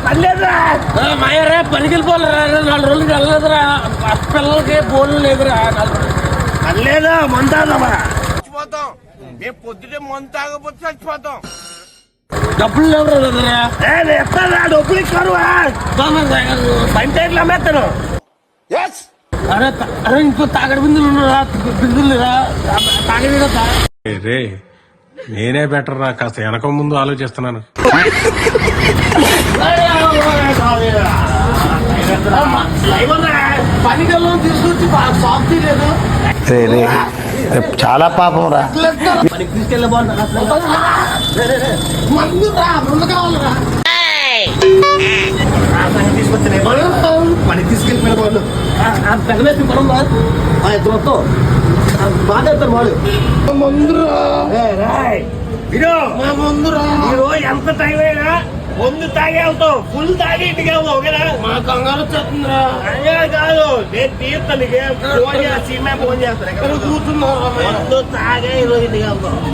పనిలేదురా మాయరా పనికి వెళ్ళిపోలేరా 4 రోజులకి వెళ్ళలేదురా పిల్లలకి బోన్లు లేదురా పనిలేదా మందు తాగమా చచ్చిపోతాం మేము పొద్దుటే మందు తాగకపోతే చచ్చిపోతాం డబ్బులు లేవురా ఎత్తారా డబ్బులు ఇస్తారు పంచాయతీలు అమ్మేస్తాను అరే అరే ఇంకో తాగడి బిందులు రే నేనే బెటర్ రా కాస్త వెనక ముందు ఆలోచిస్తున్నాను పనికల్లో తీసుకొచ్చి షాప్ తీయలేదు చాలా పాపం రా పనికి తీసుకెళ్ళే మందు రా ముందు కావాలరా తీసుకొచ్చిన పనికి తీసుకెళ్ళిపోయిన వాళ్ళు పెద్దవేసి పొలం ఇద్దరు బాగా చెప్తారు వాళ్ళు ముందురా మీరు ఎంత టైం అయినా ముందు తాగే వెళ్తావు ఫుల్ తాగి ఇంటికి వెళ్తావు ఓకేనా మా కంగారు వచ్చేస్తుందిరా కాదు నేను తీర్తా నీకు ఫోన్ చేస్తా ఫోన్ చేస్తాను కూర్చున్నావు ముందు తాగే ఈరోజు ఇంటికి వెళ్తావు